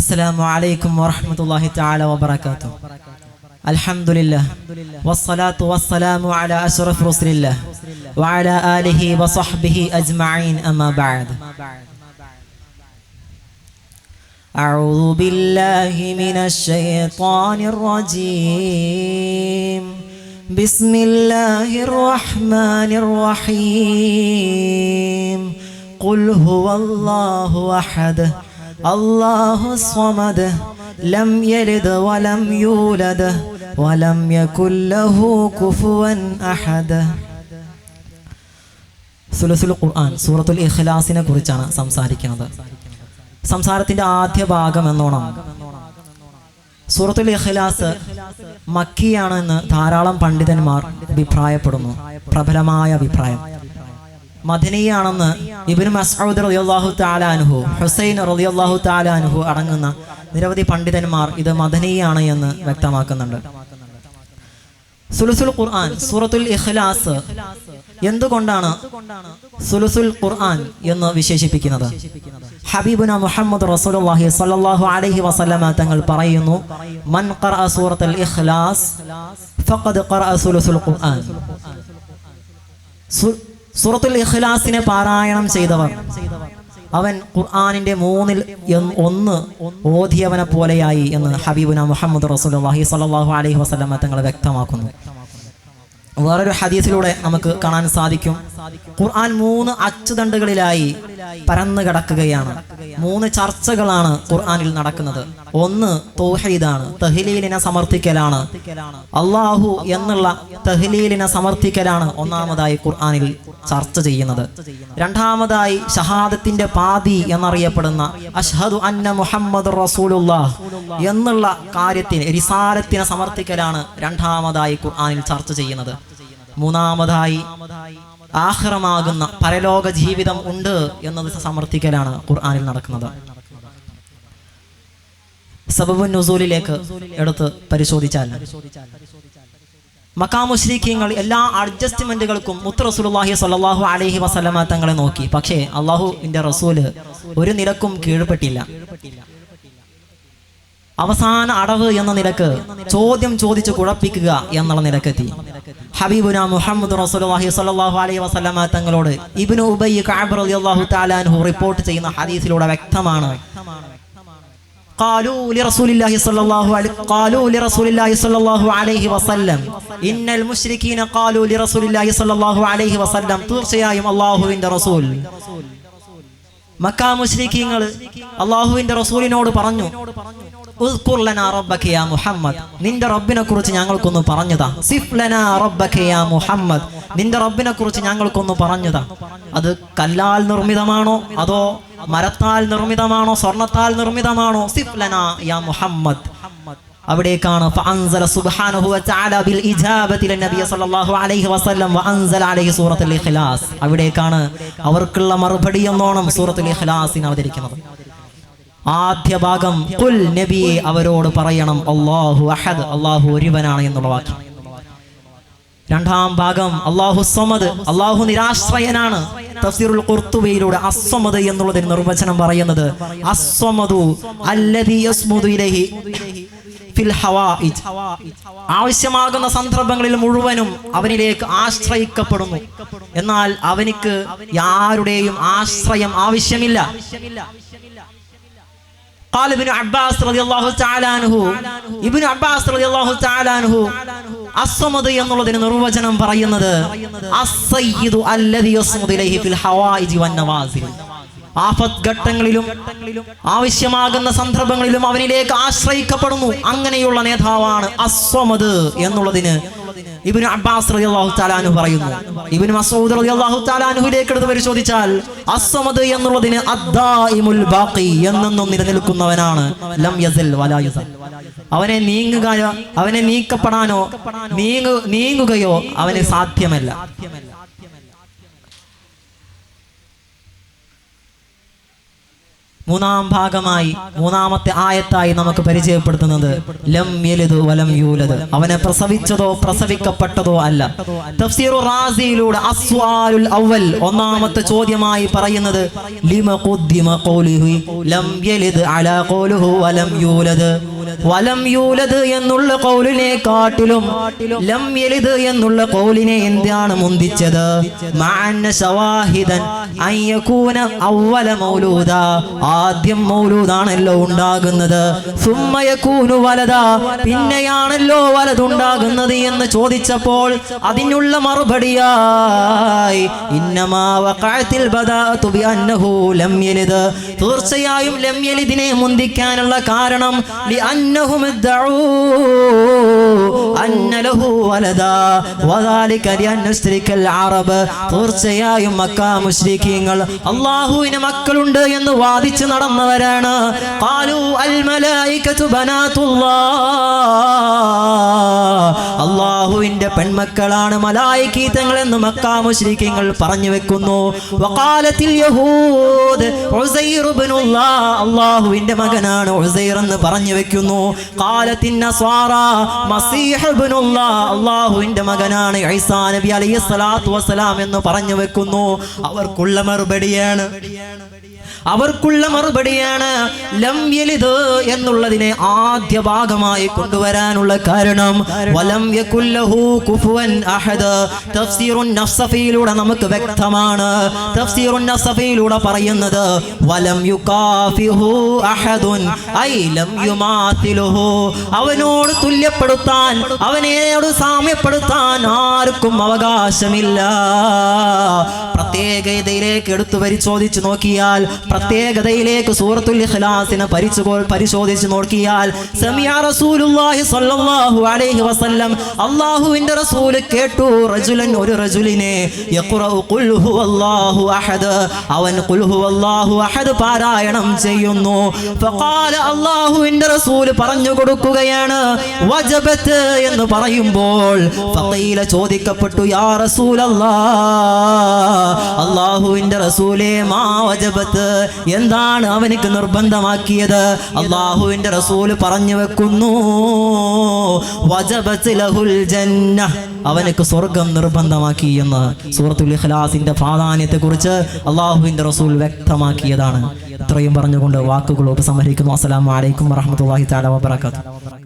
السلام عليكم ورحمة الله تعالى وبركاته. الحمد لله والصلاة والسلام على أشرف رسل الله وعلى آله وصحبه أجمعين أما بعد. أعوذ بالله من الشيطان الرجيم. بسم الله الرحمن الرحيم. قل هو الله أحد الله الصمد لم يلد ولم يولد ولم يكن له كفوا أحد. സുലസുൽ ഖുർആൻ സൂറത്തുൽ ഇഖ്ലാസിനെ കുറിച്ചാണ് സംസാരിക്കുന്നത്. സംസാരത്തിന്റെ ആദ്യ ഭാഗം എന്നോണം സൂറത്തുൽ ഇഖ്ലാസ് മക്കിയാണെന്ന് ധാരാളം പണ്ഡിതന്മാർ അഭിപ്രായപ്പെടുന്നു. പ്രബലമായ അഭിപ്രായം. മദനിയാണെന്ന് ഇബ്നു മസ്ഊദ് റളിയല്ലാഹു തആല അൻഹു, ഹുസൈൻ റളിയല്ലാഹു തആല അൻഹു അടങ്ങുന്ന നിരവധി പണ്ഡിതന്മാർ ഇത് മദനിയാണ് എന്ന് വ്യക്തമാക്കുന്നുണ്ട്. സുലുസുൽ ഖുർആൻ സൂറത്തുൽ ഇഖ്ലാസ് എന്തുകൊണ്ടാണ് സുലുസുൽ ഖുർആൻ എന്ന് വിശേഷിപ്പിക്കുന്നത്? ഹബീബുന മുഹമ്മദ് റസൂലുള്ളാഹി സ്വല്ലല്ലാഹു അലൈഹി വസല്ലമ തങ്ങൾ പറയുന്നു, മൻ ഖറഅ സൂറത്തുൽ ഇഖ്ലാസ് ഫഖദ് ഖറഅ സുലുസുൽ ഖുർആൻ. സൂറത്തുൽ ഇഖ്ലാസിനെ പാരായണം ചെയ്തവർ അവൻ ഖുർആനിന്റെ 1/3 ഓതിയവനെ പോലെയായി എന്ന് ഹബീബുന മുഹമ്മദ് റസൂലുള്ളാഹി സ്വല്ലല്ലാഹു അലൈഹി വസല്ലമ തങ്ങൾ വ്യക്തമാക്കുന്നു. വേറൊരു ഹദീസിലൂടെ നമുക്ക് കാണാൻ സാധിക്കും, ഖുർആൻ 3 അച്ചുതണ്ടുകളിലായി പരന്നു കിടക്കുകയാണ്. 3 ചർച്ചകളാണ് ഖുർആനിൽ നടക്കുന്നത്. ഒന്ന് തൗഹീദാണ്, തഹ്ലീലിനെ സമർത്ഥിക്കലാണ്. അല്ലാഹു എന്നുള്ള തഹ്ലീലിനെ സമർത്ഥിക്കലാണ് ഒന്നാമതായി ഖുർആനിൽ ചർച്ച ചെയ്യുന്നത്. രണ്ടാമതായി ഷഹാദത്തിന്റെ പാതി എന്നറിയപ്പെടുന്ന അഷ്ഹദു അന്ന മുഹമ്മദ് റസൂലുള്ളാഹ് എന്നുള്ള കാര്യത്തിന്, റിസാലത്തിനെ സമർത്ഥിക്കലാണ് രണ്ടാമതായി ഖുർആനിൽ ചർച്ച ചെയ്യുന്നത്. മൂന്നാമതായി ആഖിറമാകുന്ന പരലോക ജീവിതം ഉണ്ട് എന്നത് സമർത്ഥിക്കലാണ് ഖുർആനിൽ നടക്കുന്നത്. സബബുൻ നുസൂലിലേക്ക് എടുത്ത് പരിശോധിച്ചാൽ മക്കാ മുശ്രിക്കീങ്ങൾ എല്ലാ അഡ്ജസ്റ്റ്മെന്റുകൾക്കും മുത്ത് റസൂലുള്ളാഹി സ്വല്ലല്ലാഹു അലൈഹി വസല്ലമ തങ്ങളെ നോക്കി. പക്ഷേ അല്ലാഹുവിന്റെ റസൂല് ഒരു നിലക്കും കീഴ്പ്പെട്ടില്ല. അവസാന അടവ് എന്ന നിലക്ക് ചോദ്യം ചോദിച്ച് കുഴപ്പിക്കുക എന്നുള്ള നിലക്കെത്തി. ഹബീബുന മുഹമ്മദ് റസൂലുള്ളാഹി സ്വല്ലല്ലാഹു അലൈഹി വസല്ലമ തങ്ങളോട് ഇബ്നു ഉബയ്യ് കഅബ് റളിയല്ലാഹു തആല അൻഹു റിപ്പോർട്ട് ചെയ്യുന്ന ഹദീസിലൂടെ വ്യക്തമാണ്, قالوا لرسول الله صلى الله عليه وسلم إن المشركين قالوا لرسول الله صلى الله عليه وسلم. തീർച്ചയായും അല്ലാഹുവിന്റെ റസൂൽ, മക്കാ മുശ്രിക്കീങ്ങൾ അല്ലാഹുവിന്റെ റസൂലിനോട് പറഞ്ഞു, ഉസ്കുർ ലനാ റബ്ബക യാ മുഹമ്മദ്, നിന്റെ റബ്ബിനെ കുറിച്ച് ഞങ്ങൾക്കൊന്ന് പറഞ്ഞുതാ. സിഫ് ലനാ റബ്ബക യാ മുഹമ്മദ്, നിന്റെ റബ്ബിനെ കുറിച്ച് ഞങ്ങൾക്കൊന്ന് പറഞ്ഞുതാ. അത് കല്ലാൽ നിർമ്മിതമാണോ അതോ മരത്താൽ നിർമ്മിതമാണോ സ്വർണത്താൽ നിർമ്മിതമാണോ? സിഫ് ലനാ യാ മുഹമ്മദ്. അവിടേക്കാണ് ഫഅൻസല സുബ്ഹാനഹു വതആല ബിൽ ഇജാബതി ലിനബി സല്ലല്ലാഹു അലൈഹി വസല്ലം വഅൻസല അലൈഹി സൂറത്തുൽ ഇഖ്ലാസ്. അവിടേക്കാണ് അവർക്കുള്ള മറുപടി എന്നോണം സൂറത്തുൽ ഇഖ്ലാസിനെ അവതരിക്കുന്നത്. ആദ്യ ഭാഗം ഖുൽ, നബിയെ അവരോട് പറയണം അല്ലാഹു അഹദ്, അല്ലാഹു ഒരുവനാണ് എന്നുള്ള വാക്യം. രണ്ടാം ഭാഗം അല്ലാഹു സമദ്, അല്ലാഹു നിരാശ്രയനാണ്. തഫ്സീറുൽ ഖുർത്തുബിയിലൂടെ അസ്സമദ് എന്നുള്ളതിന് നിർവചനം പറയുന്നത് അസ്സമദു അല്ലദീ യസ്മുദു ഇലൈഹി ഫിൽ ഹവായിജ്, ആവശ്യമാകുന്ന സന്ദർഭങ്ങളിൽ മുഴുവനും അവനിലേക്ക് ആശ്രയിക്കപ്പെടുന്നു, എന്നാൽ അവനിക്ക് ആരുടെയും ആശ്രയം ആവശ്യമില്ല. قال ابن عباس رضي الله تعالى عنه, ഇബ്നു അബ്ബാസ് റളിയല്ലാഹു തആല അൻഹു അസ്സമദ് എന്നുള്ളതിന് നിർവചനം പറയുന്നത് അസ്സയ്യിദു അല്ലദീ യസ്മുദു ഇലൈഹി ഫിൽ ഹവായിജി വൻ നവാസിൽ, ആഫത്ത് ഘട്ടങ്ങളിലും ആവശ്യമാകുന്ന സന്ദർഭങ്ങളിലും അവനിലേക്ക് ആശ്രയിക്കപ്പെടുന്നു. അങ്ങനെയുള്ള നേതാവാണ് അസ്സമദ് എന്നുള്ളതിന് ഇബ്നു അബ്ബാസ് റളിയല്ലാഹു തആല അൻഹു പറയുന്നു. ഇബ്നു മസ്ഊദ് റളിയല്ലാഹു തആല അൻഹുവിലേക്ക് എടുത്ത് പരിശോധിച്ചാൽ അസ്സമദ് എന്നുള്ളതിന് അദ്ദായിമുൽ ബാഖി, എന്നെന്നും നിലനിൽക്കുന്നവനാണ്. ലം യസൽ വലാ യുസൽ, അവനെ നീക്കപ്പെടാനോ നീങ്ങുകയോ അവന് സാധ്യമല്ല. മൂന്നാം ഭാഗമായി മൂന്നാമത്തെ ആയത്തായി നമുക്ക് പരിചയപ്പെടുത്തുന്നത് ലം യലിദ് വലം യൂലദ്, അവനെ പ്രസവിച്ചതോ പ്രസവിക്കപ്പെട്ടതോ അല്ല. തഫ്സീറു റാസിയിലൂടെ അസ്വാലുൽ അവൽ ഒന്നാമത്തെ ചോദ്യമായി പറയുന്നത് ലിമ ഖുദ്ദിമ ഖൗലുഹു ലം യലിദ് അലാ ഖൗലുഹു വലം യൂലദ്. വലം യൂലദ് എന്നുള്ള ഖൗലിനെ കാട്ടിലും ലം യലിദ് എന്നുള്ള ഖൗലിനെ എന്താണ് മുന്തിച്ചത്? മഅന്ന ശവാഹിദൻ അൻ യകൂന അവ്വല മൗലൂദ, ആദ്യം മൗലൂദാണല്ലോ ഉണ്ടാകുന്നത്. സുമ്മ യകൂനു വലദ, പിന്നെയാണല്ലോ വലതുണ്ടാകുന്നത് എന്ന് ചോദിച്ചപ്പോൾ അതിനുള്ള മറുപടിയായി ഇന്നമാ വഖഅത്തിൽ ബദാഅതു ബിഅന്നഹു ലം യലിദ്, തീർച്ചയായും ലം യലിദിനെ മുന്തിക്കാനുള്ള കാരണം ലിഅന്നഹും ഇദ്ദഉ അന്ന ലഹു വലദ വദാലിക ലിഅന്ന മുശ്രിക്കൽ അറബ്, തീർച്ചയായും മക്ക മുശ്രിക്കീങ്ങൾ അല്ലാഹുവിന് മക്കളുണ്ട് എന്ന് വാദിച്ചു നടന്നവരാണ്. ഖാലു അൽ മലായികതു ബനാതുല്ലാഹ്, അല്ലാഹുവിന്റെ പെൺമക്കളാണ് മലായികീതങ്ങൾ എന്ന് മക്ക മുശ്രിക്കീങ്ങൾ പറഞ്ഞു വെക്കുന്നു. വഖാലത്തിൽ യഹൂദ് ഉസൈർ ഇബ്നുല്ലാഹ്, അല്ലാഹുവിന്റെ മകനാണ് ഉസൈർ എന്ന് പറഞ്ഞു വെക്കുന്നു. ഖാലത്തിൻ നസ്വാറ മസീഹ് ഇബ്നുല്ലാഹ്, അല്ലാഹുവിന്റെ മകനാണ് ഈസാ നബി അലൈഹിസ്സലാത്തു വസ്സലാം എന്ന് പറഞ്ഞു വെക്കുന്നു. അവർക്കുള്ള മറുപടിയാണ് ലം യലിദ് എന്നുള്ളതിനെ ആദ്യ ഭാഗമായി കൊണ്ടുവരാനുള്ള കാരണം വലം യകുല്ലഹു കുഫുവൻ അഹദ്. തഫ്സീറുൻ നഫ്സഫിയിലൂടെ നമുക്ക് വ്യക്തമാണ്. തഫ്സീറുൻ നഫ്സഫിയിലൂടെ പറയുന്നത് വലം യുകാഫിഹു അഹദുൻ ഐ ലം യുമാതിലുഹു, അവനോട് തുല്യപ്പെടുത്താൻ അവനോട് സാമ്യപ്പെടുത്താൻ ആർക്കും അവകാശമില്ല. പ്രത്യേകതയിലേക്ക് എടുത്തു പരിശോധിച്ചു നോക്കിയാൽ, പ്രത്യേകതയിലേക്ക് സൂറത്തുൽ ഇഖ്ലാസിനെ പരിശോധിച്ചു നോക്കിയാൽ സമിഅ റസൂലുള്ളാഹി സ്വല്ലല്ലാഹു അലൈഹി വസല്ലം, അല്ലാഹുവിന്റെ റസൂൽ കേട്ടു റജുലൻ, ഒരു റജുലിനെ യഖറഉ ഖുൽ ഹുവല്ലാഹു അഹദ്, അവൻ ഖുൽ ഹുവല്ലാഹു അഹദ് പാരായണം ചെയ്യുന്നു. ഫഖാല, അല്ലാഹുവിന്റെ റസൂൽ പറഞ്ഞു കൊടുക്കുകയാണ് വജബത്ത് എന്ന് പറയുമ്പോൾ ഫഖീല, ചോദിക്കപ്പെട്ടു യാ റസൂലല്ലാഹ്, അല്ലാഹുവിന്റെ റസൂലേ മാ വജബത്ത്, എന്താണ് അവനിക്ക് നിർബന്ധമാക്കിയത്? അല്ലാഹുവിന്റെ റസൂൽ പറഞ്ഞു വെക്കുന്നു വജബത്ത് ലഹുൽ ജന്ന, അവനക്ക് സ്വർഗം നിർബന്ധമാക്കി എന്ന്. സൂറത്തുൽ ഇഖ്ലാസിന്റെ പ്രാധാന്യത്തെക്കുറിച്ച് അല്ലാഹുവിന്റെ റസൂൽ വ്യക്തമാക്കിയതാണ്. ഇത്രയും പറഞ്ഞുകൊണ്ട് വാക്കുകൾ ഉപസംഹരിക്കുന്നു. അസ്സലാമു അലൈക്കും വറഹ്മത്തുള്ളാഹി തആല വബറകാതുഹു.